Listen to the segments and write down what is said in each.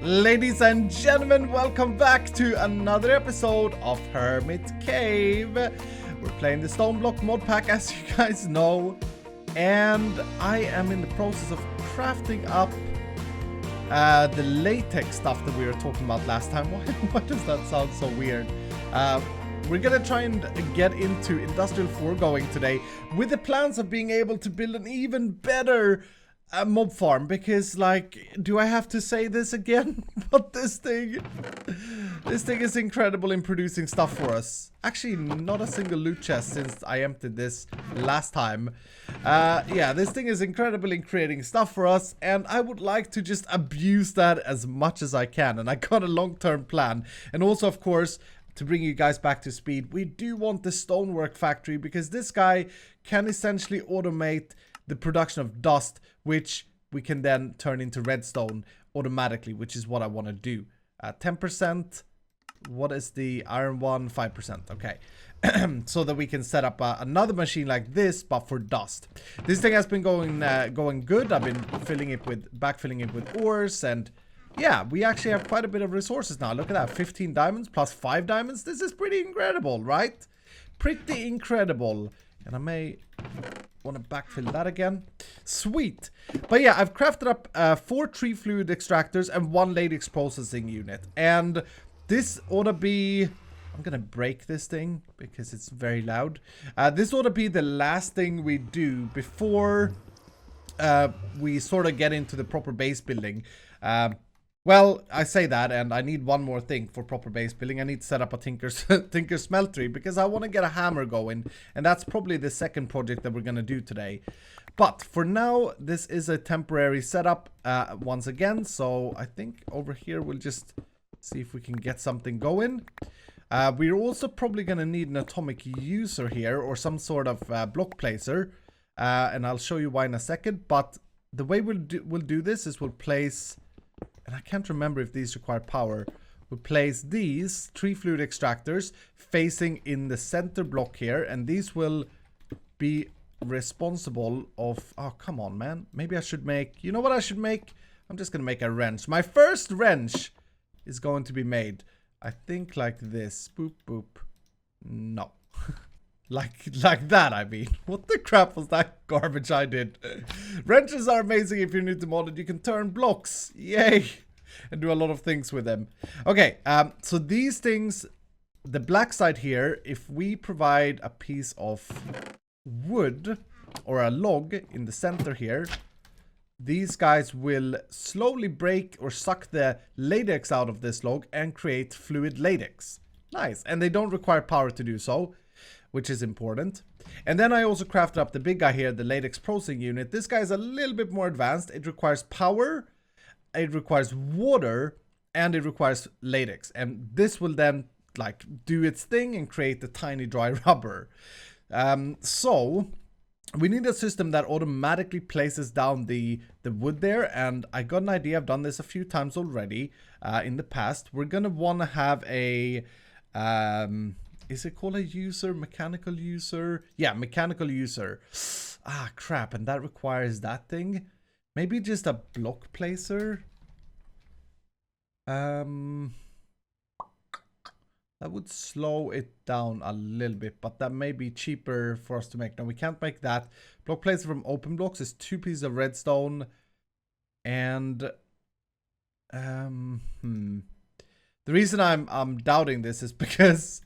Ladies and gentlemen, welcome back to another episode of Hermit Cave. We're playing the STONEBLOCK mod pack, as you guys know, and I am in the process of crafting up the latex stuff that we were talking about last time. Why does that sound so weird? We're gonna try and get into Industrial 4 going today with the plans of being able to build an even better mob farm, because, like, do I have to say this again? But this thing is incredible in producing stuff for us. Actually, not a single loot chest since I emptied this last time. Yeah, this thing is incredible in creating stuff for us, and I would like to just abuse that as much as I can. And I got a long-term plan, and also, of course, to bring you guys back to speed, we do want the stonework factory, because this guy can essentially automate the production of dust, which we can then turn into redstone automatically, which is what I want to do. 10%. What is the iron one? 5%. Okay. So that we can set up another machine like this, but for dust. This thing has been going good. I've been backfilling it with ores, and yeah, we actually have quite a bit of resources now. Look at that, 15 diamonds plus 5 diamonds. This is pretty incredible, right? Pretty incredible. And I may want to backfill that again. Sweet. But yeah, I've crafted up 4 tree fluid extractors and 1 latex processing unit. And this ought to be... I'm going to break this thing because it's very loud. This ought to be the last thing we do before we sort of get into the proper base building. Well, I say that, and I need one more thing for proper base building. I need to set up a Tinker Smeltery, because I want to get a hammer going, and that's probably the second project that we're going to do today. But for now, this is a temporary setup once again, so I think over here we'll just see if we can get something going. We're also probably going to need an atomic user here, or some sort of block placer, and I'll show you why in a second. But the way we'll do this is we'll place... And I can't remember if these require power. We'll place these tree fluid extractors facing in the center block here. And these will be responsible of... Oh, come on, man. Maybe I should make... You know what I should make? I'm just going to make a wrench. My first wrench is going to be made. I think like this. Boop, boop. No. like that, I mean. What the crap was that garbage I did? Wrenches are amazing if you're new to modded. You can turn blocks. Yay. And do a lot of things with them. Okay, so these things, the black side here, if we provide a piece of wood or a log in the center here, these guys will slowly break or suck the latex out of this log and create fluid latex. Nice. And they don't require power to do so, which is important. And then I also crafted up the big guy here, the latex processing unit. This guy is a little bit more advanced. It requires power, it requires water, and it requires latex. And this will then, like, do its thing and create the tiny dry rubber. So we need a system that automatically places down the wood there. And I got an idea. I've done this a few times already in the past. We're gonna want to have a... is it called a user? Mechanical user? Yeah, mechanical user. Ah, crap. And that requires that thing. Maybe just a block placer. That would slow it down a little bit, but that may be cheaper for us to make. No, we can't make that. Block placer from open blocks is 2 pieces of redstone. And the reason I'm doubting this is because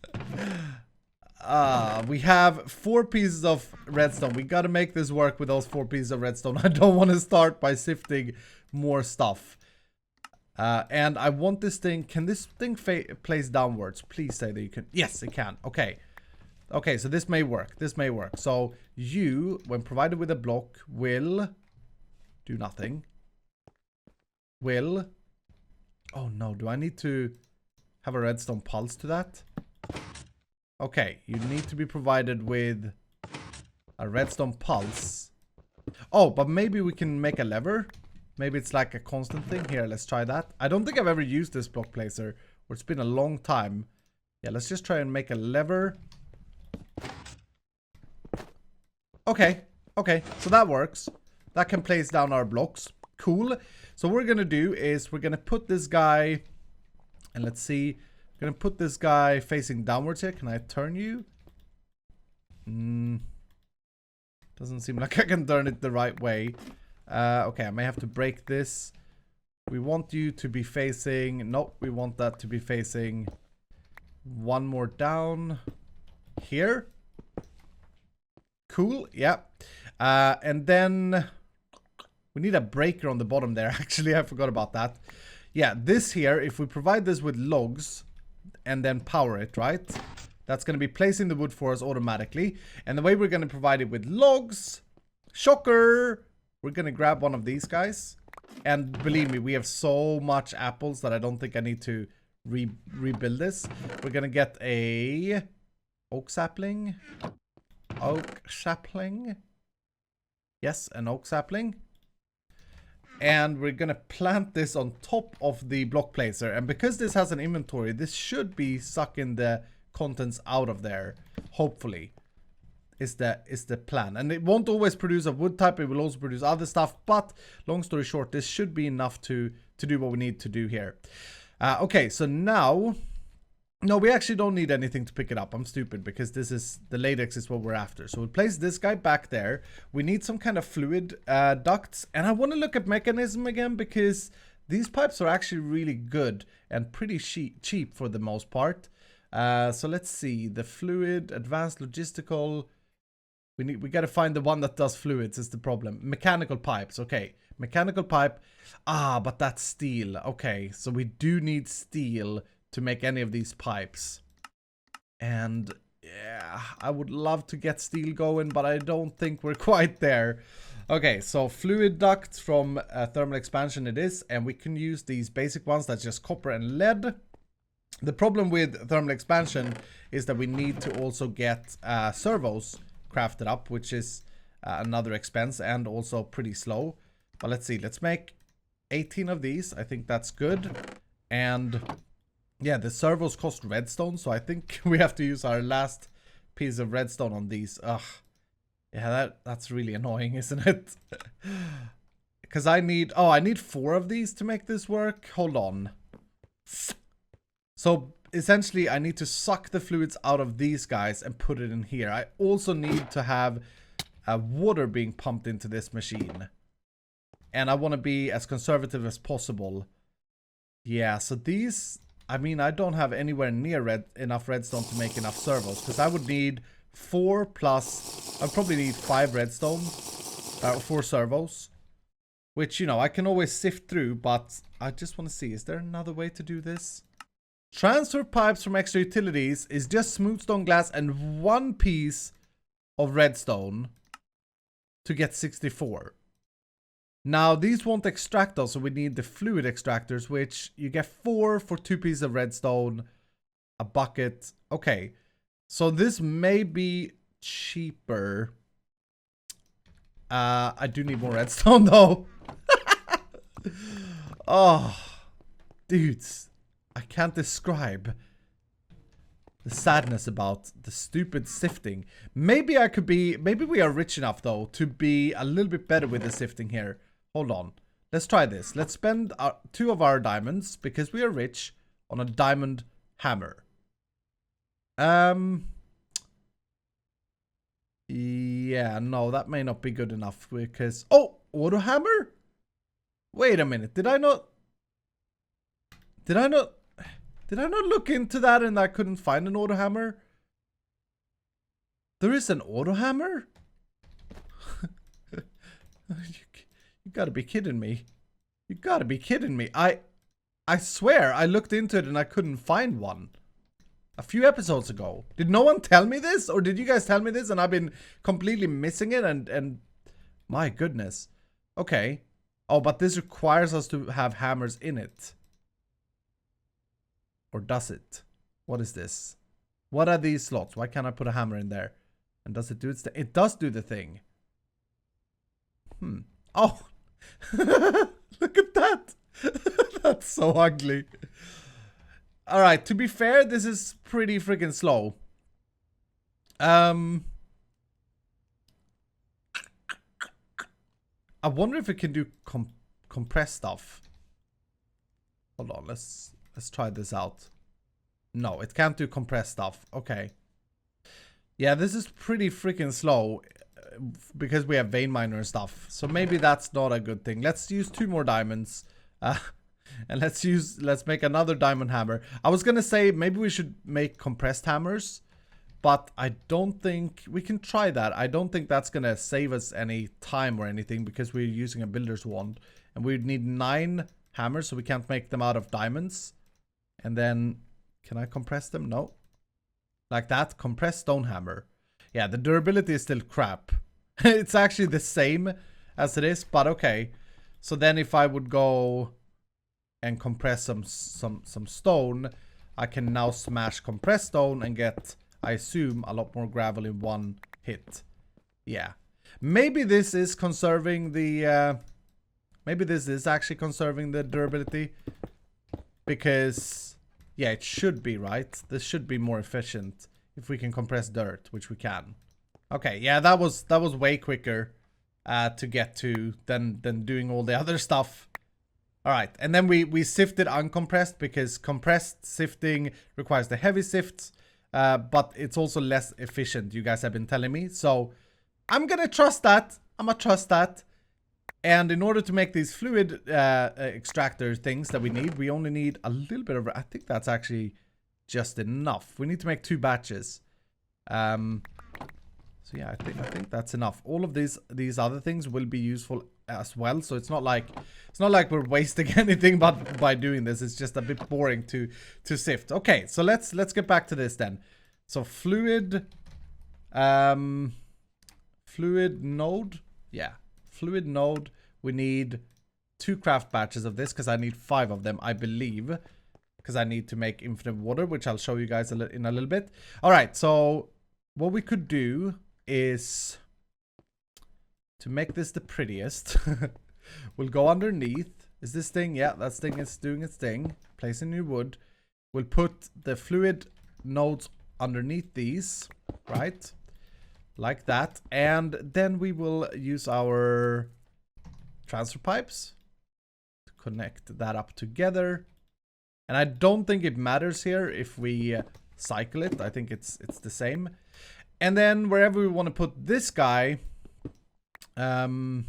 we have 4 pieces of redstone. We gotta make this work with those 4 pieces of redstone. I don't want to start by sifting more stuff. And I want this thing... Can this thing place downwards? Please say that you can. Yes, it can. Okay. Okay, so this may work. This may work. So you, when provided with a block, will do nothing. Will... Oh no, do I need to have a redstone pulse to that? Okay, you need to be provided with a redstone pulse. Oh, but maybe we can make a lever. Maybe it's like a constant thing. Here, let's try that. I don't think I've ever used this block placer, or it's been a long time. Yeah, let's just try and make a lever. Okay, okay, so that works. That can place down our blocks. Cool. So what we're gonna do is we're gonna put this guy, and let's see, we're gonna put this guy facing downwards here. Can I turn you? Doesn't seem like I can turn it the right way. Okay, I may have to break this. We want you to be facing, nope, we want that to be facing one more down here. Cool, yeah. And then we need a breaker on the bottom there. Actually, I forgot about that. Yeah, this here, if we provide this with logs and then power it, right? That's going to be placing the wood for us automatically. And the way we're going to provide it with logs, shocker, we're going to grab one of these guys. And believe me, we have so much apples that I don't think I need to rebuild this. We're going to get a oak sapling. Oak sapling. Yes, an oak sapling. And we're going to plant this on top of the block placer. And because this has an inventory, this should be sucking the contents out of there. Hopefully. Is the plan. And it won't always produce a wood type. It will also produce other stuff. But long story short, this should be enough to do what we need to do here. Okay, so now... No, we actually don't need anything to pick it up. I'm stupid because this is the latex is what we're after. So we'll place this guy back there. We need some kind of fluid ducts. And I want to look at mechanism again because these pipes are actually really good and pretty cheap for the most part. So let's see. The fluid, advanced logistical. We got to find the one that does fluids is the problem. Mechanical pipes. Okay. Mechanical pipe. Ah, but that's steel. Okay. So we do need steel to make any of these pipes. And yeah, I would love to get steel going, but I don't think we're quite there. Okay, so fluid ducts from thermal expansion it is, and we can use these basic ones that's just copper and lead. The problem with thermal expansion is that we need to also get servos crafted up, which is another expense and also pretty slow. But let's see, let's make 18 of these. I think that's good. And yeah, the servos cost redstone, so I think we have to use our last piece of redstone on these. Ugh. Yeah, that's really annoying, isn't it? Because I need 4 of these to make this work. Hold on. So essentially, I need to suck the fluids out of these guys and put it in here. I also need to have water being pumped into this machine. And I want to be as conservative as possible. Yeah, so these... I mean, I don't have anywhere near enough redstone to make enough servos. Because I would need 4 plus... I'd probably need 5 redstone. 4 servos. Which, you know, I can always sift through. But I just want to see. Is there another way to do this? Transfer pipes from extra utilities is just smooth stone glass and 1 piece of redstone to get 64. Now, these won't extract though, so we need the fluid extractors, which you get 4 for 2 pieces of redstone, a bucket. Okay, so this may be cheaper. I do need more redstone though. Oh, dudes, I can't describe the sadness about the stupid sifting. Maybe we are rich enough though to be a little bit better with the sifting here. Hold on. Let's try this. Let's spend 2 of our diamonds, because we are rich, on a diamond hammer. Yeah, no, that may not be good enough, because... Oh! Auto hammer? Wait a minute. Did I not look into that and I couldn't find an auto hammer? There is an auto hammer? You gotta be kidding me. You gotta be kidding me. I swear I looked into it and I couldn't find one. A few episodes ago. Did no one tell me this? Or did you guys tell me this and I've been completely missing it and my goodness. Okay. Oh, but this requires us to have hammers in it. Or does it? What is this? What are these slots? Why can't I put a hammer in there? And does it do its thing? It does do the thing. Oh. Look at that. That's so ugly. Alright, to be fair, this is pretty freaking slow. I wonder if it can do compress stuff. Hold on, let's try this out. No, it can't do compressed stuff. Okay. Yeah, this is pretty freaking slow because we have vein miner and stuff. So maybe that's not a good thing. Let's use 2 more diamonds. And let's make another diamond hammer. I was gonna say maybe we should make compressed hammers, but I don't think we can try that. I don't think that's gonna save us any time or anything because we're using a builder's wand and we'd need 9 hammers, so we can't make them out of diamonds. And then can I compress them? No. Like that. Compressed stone hammer. Yeah, the durability is still crap. It's actually the same as it is, but okay. So then if I would go and compress some stone, I can now smash compressed stone and get, I assume, a lot more gravel in one hit. Yeah. Maybe this is conserving the maybe this is actually conserving the durability, because yeah, it should be, right? This should be more efficient if we can compress dirt, which we can. Okay, yeah, that was way quicker to get to than doing all the other stuff. All right, and then we sifted uncompressed because compressed sifting requires the heavy sifts, but it's also less efficient, you guys have been telling me. So I'm gonna trust that. I'm gonna trust that. And in order to make these fluid extractor things that we need, we only need a little bit of, I think that's actually just enough. We need to make 2 batches. So yeah, I think that's enough. All of these other things will be useful as well. So it's not like we're wasting anything but by doing this. It's just a bit boring to sift. Okay, so let's get back to this then. So fluid node. Yeah. Fluid node. We need 2 craft batches of this because I need 5 of them, I believe. Because I need to make infinite water, which I'll show you guys in a little bit. All right, so what we could do is to make this the prettiest. We'll go underneath. Is this thing? Yeah, that thing is doing its thing. Place a new wood. We'll put the fluid nodes underneath these, right? Like that. And then we will use our transfer pipes to connect that up together. And I don't think it matters here if we cycle it. I think it's the same. And then wherever we want to put this guy, yeah,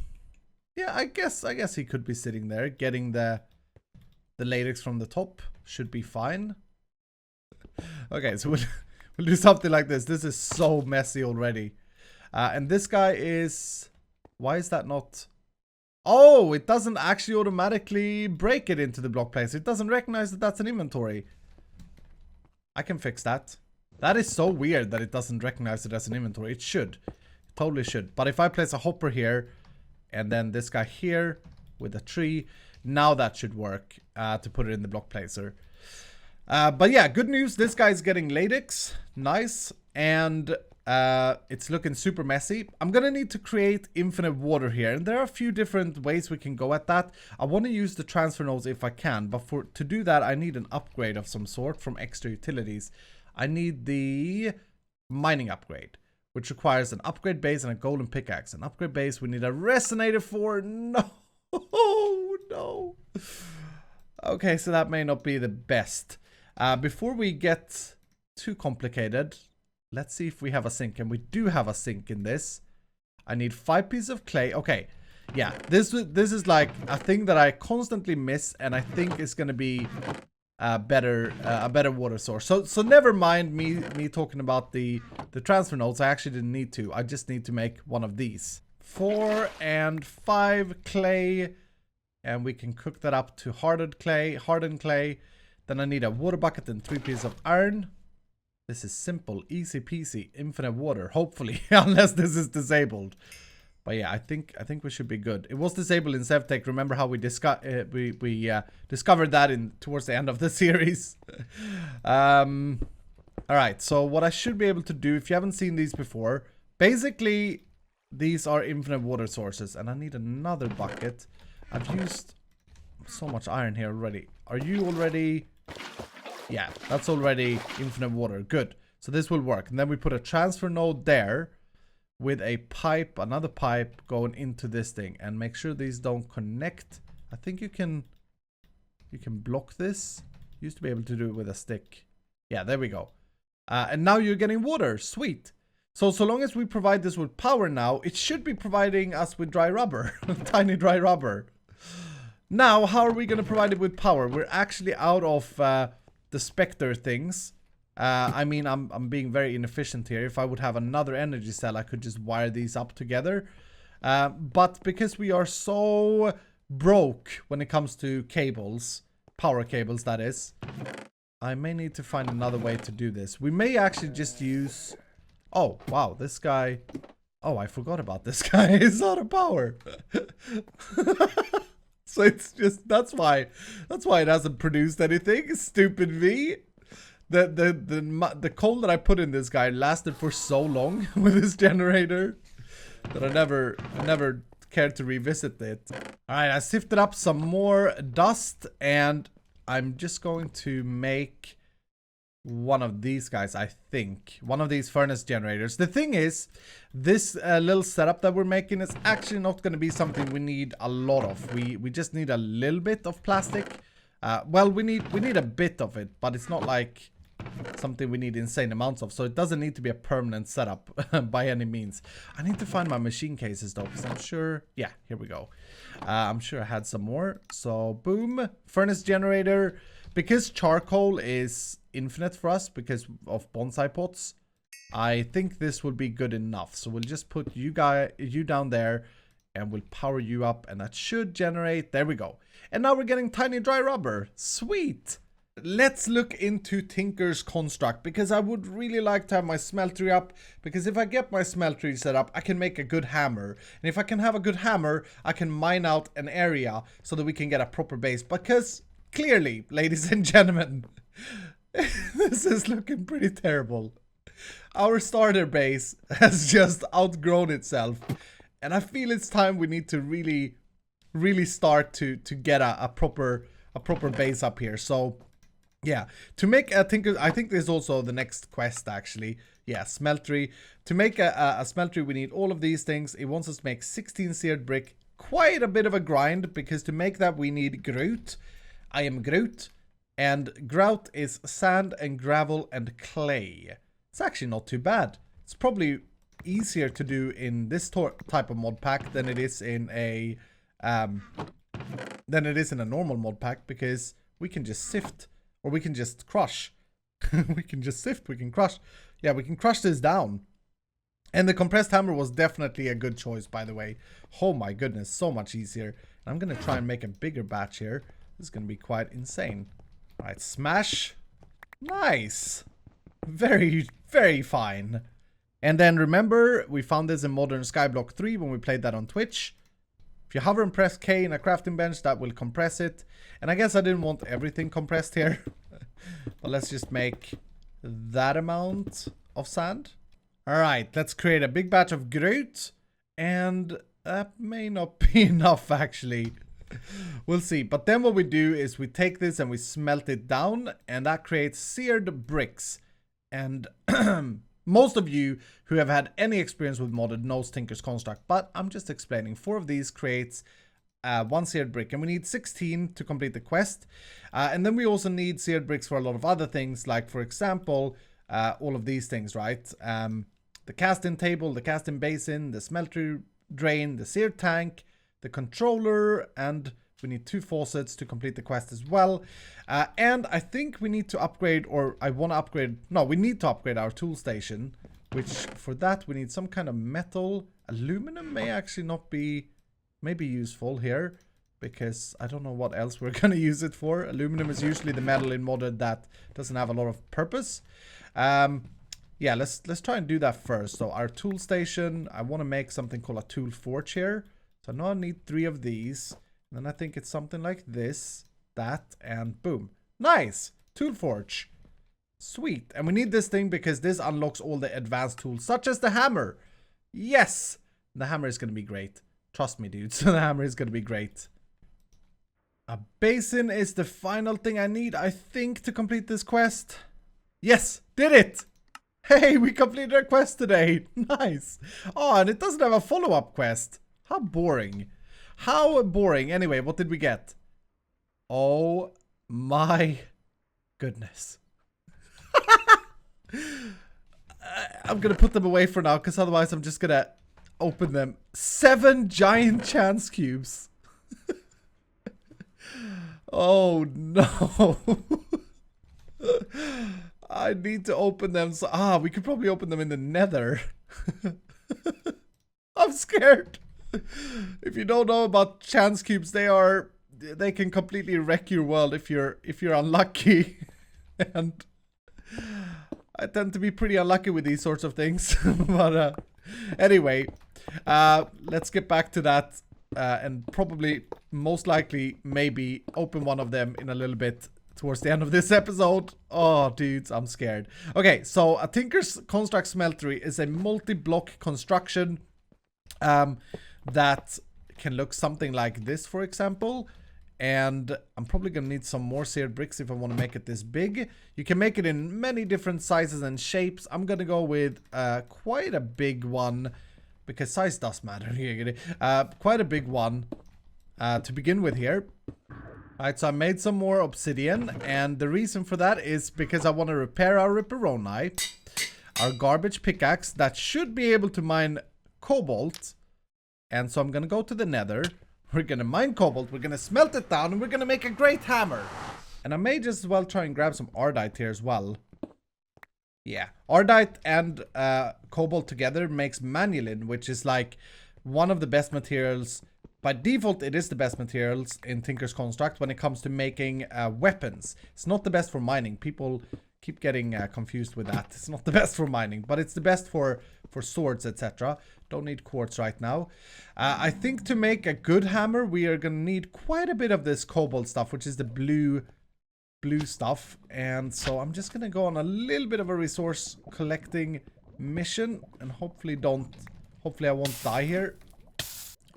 I guess he could be sitting there. Getting the latex from the top should be fine. Okay, so we'll do something like this. This is so messy already. And this guy is... Why is that not... Oh, it doesn't actually automatically break it into the block place. It doesn't recognize that that's an inventory. I can fix that. That is so weird that it doesn't recognize it as an inventory. It should. It totally should. But if I place a hopper here, and then this guy here with a tree, now that should work to put it in the block placer. But yeah, good news. This guy's getting latex. Nice. And it's looking super messy. I'm gonna need to create infinite water here, and there are a few different ways we can go at that. I want to use the transfer nodes if I can, but to do that I need an upgrade of some sort from extra utilities. I need the mining upgrade, which requires an upgrade base and a golden pickaxe. An upgrade base we need a resonator for. No. No. Okay, so that may not be the best. Before we get too complicated, let's see if we have a sink. And we do have a sink in this. I need 5 pieces of clay. Okay. Yeah, this is like a thing that I constantly miss, and I think is going to be a better water source. So never mind me talking about the transfer nodes. I actually didn't need to. I just need to make one of these. 4 and 5 clay, and we can cook that up to hardened clay. Then I need a water bucket and 3 pieces of iron. This is simple, easy peasy, infinite water, hopefully, unless this is disabled. But yeah, I think we should be good. It was disabled in Sevtech. Remember how we discovered that towards the end of the series. All right, so what I should be able to do, if you haven't seen these before, basically these are infinite water sources, and I need another bucket. I've used so much iron here already. Are you already? Yeah, that's already infinite water. Good. So this will work. And then we put a transfer node there with a pipe, another pipe going into this thing, and make sure these don't connect. I think you can block this. Used to be able to do it with a stick. Yeah, there we go. And now you're getting water. Sweet. So long as we provide this with power now, it should be providing us with dry rubber. Tiny dry rubber. Now, how are we going to provide it with power? We're actually out of the Spectre things. I mean, I'm being very inefficient here. If I would have another energy cell, I could just wire these up together. But because we are so broke when it comes to cables, power cables that is, I may need to find another way to do this. We may actually just use... Oh, wow, this guy... Oh, I forgot about this guy. He's out of power. So it's just... That's why it hasn't produced anything. Stupid me. The coal that I put in this guy lasted for so long with this generator that I never cared to revisit it. Alright, I sifted up some more dust and I'm just going to make one of these guys, I think. One of these furnace generators. The thing is, this little setup that we're making is actually not going to be something we need a lot of. We just need a little bit of plastic. Well, we need a bit of it, but it's not like something we need insane amounts of, so it doesn't need to be a permanent setup by any means. I need to find my machine cases though, because I'm sure... Yeah, here we go. I'm sure I had some more. So, boom. Furnace generator. Because charcoal is infinite for us because of bonsai pots, I think this will be good enough. So we'll just put you down there and we'll power you up and that should generate... There we go. And now we're getting tiny dry rubber. Sweet! Let's look into Tinker's construct because I would really like to have my smeltery up, because if I get my smeltery set up, I can make a good hammer. And if I can have a good hammer, I can mine out an area so that we can get a proper base. Because clearly, ladies and gentlemen, this is looking pretty terrible. Our starter base has just outgrown itself. And I feel it's time we need to really start to get a proper base up here. So yeah, to make a Tinker, I think there's also the next quest actually. Yeah, Smeltery. To make a Smeltery, we need all of these things. It wants us to make 16 seared brick. Quite a bit of a grind, because to make that we need grout. I am grout. And grout is sand and gravel and clay. It's actually not too bad. It's probably easier to do in this type of mod pack than it is in a normal mod pack, because we can just sift. Or we can just crush. We can just sift, we can crush. Yeah, we can crush this down. And the compressed hammer was definitely a good choice, by the way. Oh my goodness, so much easier. I'm going to try and make a bigger batch here. This is going to be quite insane. Alright, smash. Nice. Very, very fine. And then remember, we found this in Modern Skyblock 3 when we played that on Twitch. If you hover and press K in a crafting bench, that will compress it. And I guess I didn't want everything compressed here. But let's just make that amount of sand. Alright, let's create a big batch of grout. And that may not be enough, actually. We'll see. But then what we do is we take this and we smelt it down. And that creates seared bricks. And... most of you who have had any experience with modded knows Tinker's construct, but I'm just explaining. 4 of these creates 1 seared brick, and we need 16 to complete the quest. And then we also need seared bricks for a lot of other things, like, for example, all of these things, right? The casting table, the casting basin, the smeltery drain, the seared tank, the controller, and we need 2 faucets to complete the quest as well. And I think we need to upgrade, or I want to upgrade... No, we need to upgrade our tool station, which for that we need some kind of metal. Aluminum may actually not be maybe useful here, because I don't know what else we're going to use it for. Aluminum is usually the metal in modded that doesn't have a lot of purpose. Yeah, let's try and do that first. So our tool station, I want to make something called a tool forge here. So now I need 3 of these. And then I think it's something like this, that, and boom. Nice! Tool forge. Sweet. And we need this thing because this unlocks all the advanced tools, such as the hammer. Yes! The hammer is going to be great. Trust me, dudes. The hammer is going to be great. A basin is the final thing I need, I think, to complete this quest. Yes! Did it! Hey, we completed our quest today. Nice. Oh, and it doesn't have a follow-up quest. How boring. How boring. Anyway, what did we get? Oh my goodness. I'm gonna put them away for now, because otherwise I'm just gonna open them. 7 giant chance cubes. Oh no. I need to open them. So we could probably open them in the nether. I'm scared. If you don't know about chance cubes, they can completely wreck your world if you're unlucky. And I tend to be pretty unlucky with these sorts of things. But anyway, let's get back to that, and probably, most likely, maybe open one of them in a little bit towards the end of this episode. Oh, dudes, I'm scared. Okay, so a Tinker's Construct Smeltery is a multi-block construction that can look something like this, for example. And I'm probably gonna need some more seared bricks if I want to make it this big. You can make it in many different sizes and shapes. I'm gonna go with quite a big one, because size does matter. Quite a big one to begin with here. Alright, so I made some more obsidian, and the reason for that is because I want to repair our Ripperoni, our garbage pickaxe that should be able to mine cobalt. And so I'm gonna go to the nether. We're gonna mine cobalt, we're gonna smelt it down, and we're gonna make a great hammer. And I may just as well try and grab some ardite here as well. Yeah, ardite and cobalt together makes manulin, which is like one of the best materials. By default, it is the best materials in Tinker's Construct when it comes to making weapons. It's not the best for mining. People keep getting confused with that. It's not the best for mining, but it's the best for swords, etc. Don't need quartz right now. I think to make a good hammer, we are going to need quite a bit of this cobalt stuff, which is the blue stuff. And so I'm just going to go on a little bit of a resource collecting mission, and hopefully I won't die here.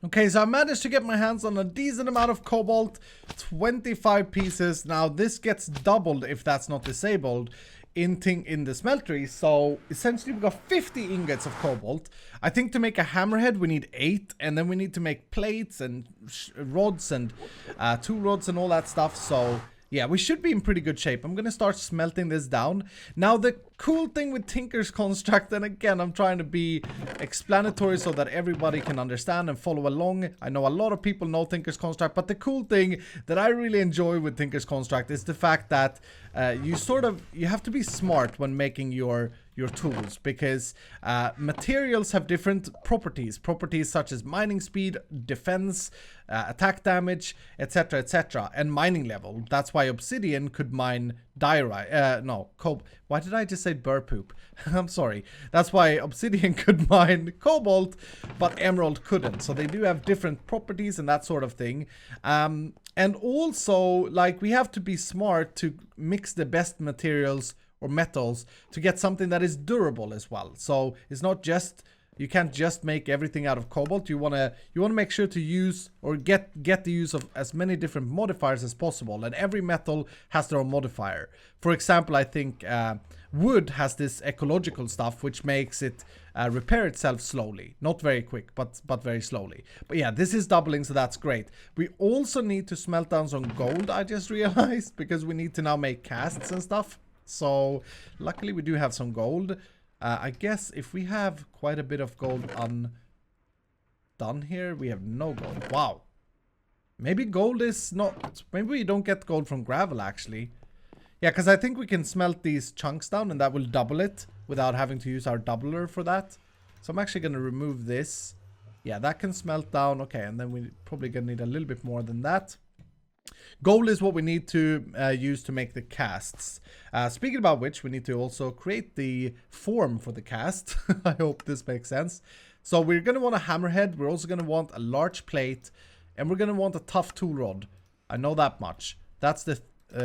Okay, so I managed to get my hands on a decent amount of cobalt, 25 pieces. Now this gets doubled if that's not disabled in the smeltery. So essentially we got 50 ingots of cobalt. I think to make a hammerhead we need 8, and then we need to make plates and rods and tool rods and all that stuff. So yeah, we should be in pretty good shape. I'm gonna start smelting this down. Now the cool thing with Tinker's Construct, and again I'm trying to be explanatory so that everybody can understand and follow along. I know a lot of people know Tinker's Construct, but the cool thing that I really enjoy with Tinker's Construct is the fact that you have to be smart when making your tools, because materials have different properties such as mining speed, defense, attack damage, etc, etc, and mining level. That's why obsidian could mine diorite, why did I just say burr poop? I'm sorry. That's why obsidian could mine cobalt, but emerald couldn't. So they do have different properties and that sort of thing. And also, like, we have to be smart to mix the best materials or metals to get something that is durable as well. So it's not just, you can't just make everything out of cobalt. You wanna make sure to use or get the use of as many different modifiers as possible, and every metal has their own modifier. For example, I think wood has this ecological stuff which makes it repair itself slowly, not very quick, but very slowly. But yeah, this is doubling, so that's great. We also need to smelt down some gold, I just realized, because we need to now make casts and stuff. So luckily we do have some gold. I guess if we have quite a bit of gold undone here, we have no gold. Wow. Maybe gold is not... Maybe we don't get gold from gravel, actually. Yeah, because I think we can smelt these chunks down and that will double it without having to use our doubler for that. So I'm actually going to remove this. Yeah, that can smelt down. Okay, and then we probably going to need a little bit more than that. Gold is what we need to use to make the casts. Speaking about which, we need to also create the form for the cast. I hope this makes sense. So we're going to want a hammerhead. We're also going to want a large plate. And we're going to want a tough tool rod. I know that much. That's the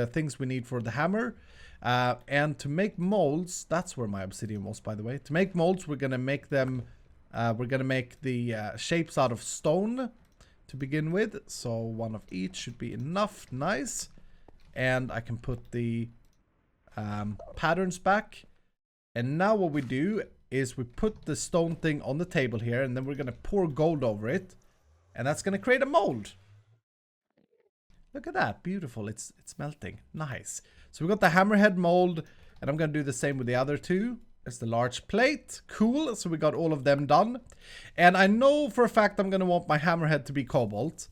things we need for the hammer. And to make molds, that's where my obsidian was, by the way. To make molds, we're going to make them... we're going to make the shapes out of stone to begin with. So one of each should be enough. Nice. And I can put the patterns back. And now what we do is we put the stone thing on the table here, and then we're going to pour gold over it. And that's going to create a mold. Look at that. Beautiful. It's melting. Nice. So we got the Hammerhead Mold. And I'm going to do the same with the other two. There's the large plate. Cool. So we got all of them done. And I know for a fact I'm going to want my Hammerhead to be Cobalt.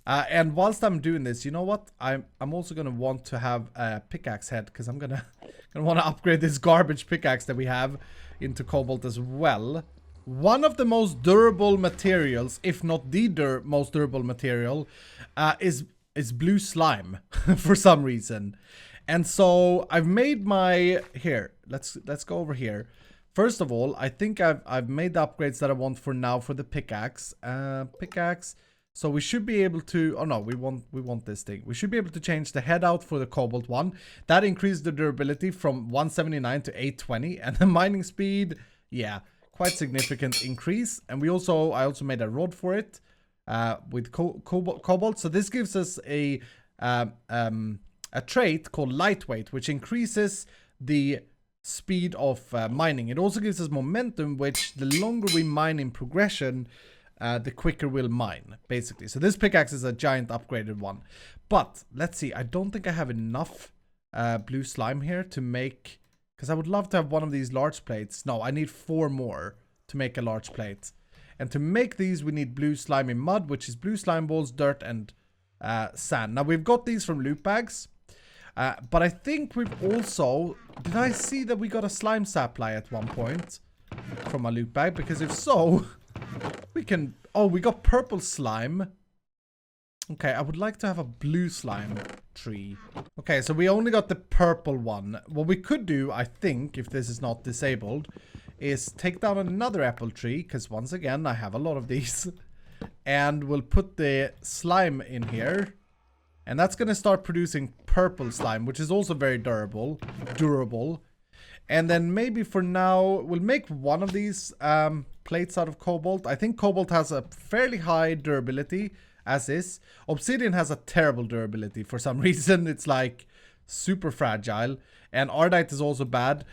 And whilst I'm doing this, you know what? I'm also going to want to have a pickaxe head. Because I'm going to want to upgrade this garbage pickaxe that we have into Cobalt as well. One of the most durable materials, if not the most durable material, is blue slime for some reason. And so I've made my, here, let's go over here. First of all, I think I've made the upgrades that I want for now for the pickaxe. Pickaxe. So we should be able to, oh no, we want this thing. We should be able to change the head out for the Cobalt one. That increased the durability from 179 to 820, and the mining speed, yeah, quite significant increase. And I also made a rod for it with Cobalt. So this gives us a trait called lightweight, which increases the speed of mining. It also gives us momentum, which the longer we mine in progression, the quicker we'll mine, basically. So this pickaxe is a giant upgraded one. But let's see, I don't think I have enough blue slime here to make, because I would love to have one of these large plates. No, I need 4 more to make a large plate. And to make these, we need blue slimy mud, which is blue slime balls, dirt, and sand. Now, we've got these from loot bags. But I think we've also... Did I see that we got a slime supply at one point from a loot bag? Because if so, we can... Oh, we got purple slime. Okay, I would like to have a blue slime tree. Okay, so we only got the purple one. What we could do, I think, if this is not disabled, is take down another apple tree. Because once again, I have a lot of these. And we'll put the slime in here. And that's going to start producing purple slime, which is also very durable. And then maybe for now, we'll make one of these plates out of Cobalt. I think Cobalt has a fairly high durability, as is. Obsidian has a terrible durability for some reason. It's like super fragile. And Ardite is also bad.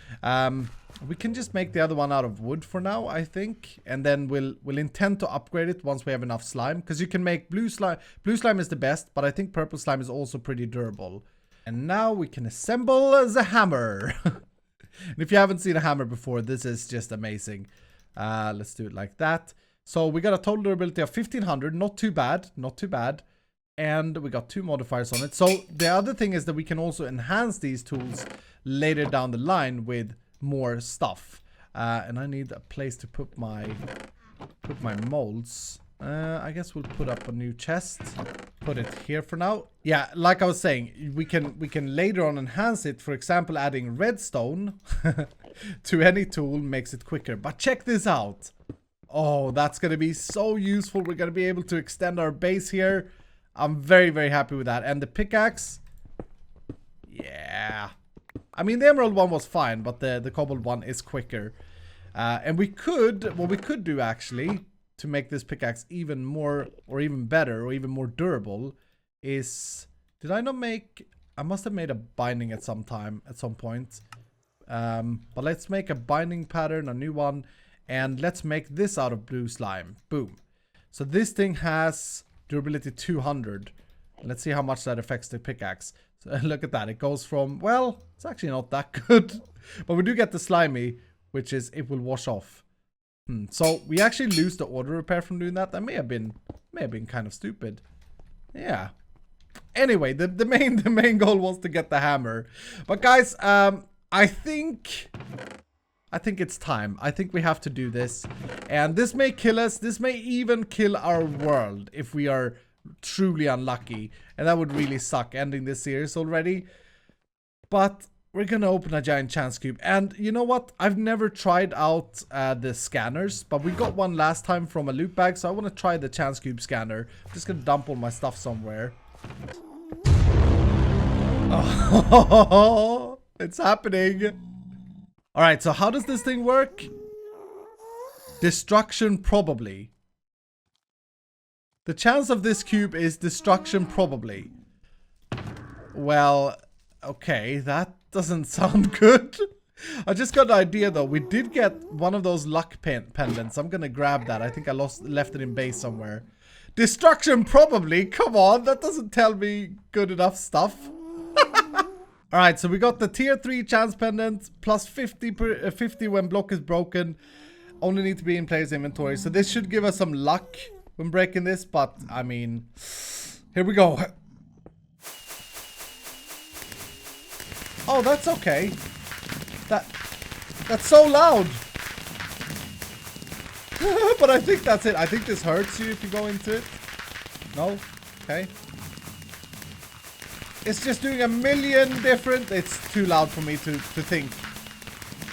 We can just make the other one out of wood for now, I think. And then we'll intend to upgrade it once we have enough slime. Because you can make blue slime. Blue slime is the best, but I think purple slime is also pretty durable. And now we can assemble the hammer. And if you haven't seen a hammer before, this is just amazing. Let's do it like that. So we got a total durability of 1500. Not too bad. Not too bad. And we got 2 modifiers on it. So the other thing is that we can also enhance these tools later down the line with more stuff. And I need a place to put my molds. I guess we'll put up a new chest. Put it here for now. Yeah, like I was saying, we can later on enhance it. For example, adding redstone to any tool makes it quicker. But check this out. Oh, that's going to be so useful. We're going to be able to extend our base here. I'm very, very happy with that. And the pickaxe. Yeah. I mean, the emerald one was fine, but the cobalt one is quicker. And what we could do actually to make this pickaxe even more or even better or even more durable is, did I not make, I must have made a binding at some point. But let's make a binding pattern, a new one, and let's make this out of blue slime. Boom. So this thing has durability 200. Let's see how much that affects the pickaxe. So look at that. It goes from, well, it's actually not that good. But we do get the slimy, which is it will wash off. So we actually lose the auto repair from doing that. That may have been kind of stupid. Yeah. Anyway, the main goal was to get the hammer. But guys, I think it's time. I think we have to do this. And this may kill us. This may even kill our world if we are truly unlucky. And that would really suck ending this series already. But we're gonna open a giant chance cube. And you know what? I've never tried out the scanners, but we got one last time from a loot bag, so I want to try the chance cube scanner. I'm just gonna dump all my stuff somewhere. Oh, it's happening. Alright, so how does this thing work? Destruction probably. The chance of this cube is destruction probably. Well, okay, that doesn't sound good. I just got an idea though. We did get one of those luck pendants. I'm gonna grab that. I think I left it in base somewhere. Destruction, probably. Come on, that doesn't tell me good enough stuff. Alright, so we got the tier 3 chance pendant, plus 50 when block is broken. Only need to be in player's inventory. So this should give us some luck when breaking this, but I mean, here we go. Oh, that's okay. That's so loud. But I think that's it. I think this hurts you if you go into it. No? Okay. It's just doing a million different... It's too loud for me to think.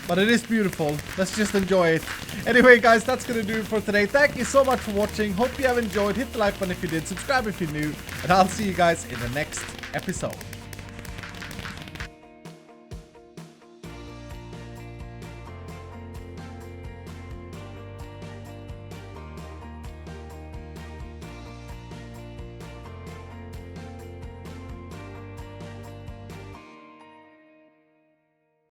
But it is beautiful. Let's just enjoy it. Anyway, guys, that's going to do it for today. Thank you so much for watching. Hope you have enjoyed. Hit the like button if you did. Subscribe if you're new. And I'll see you guys in the next episode.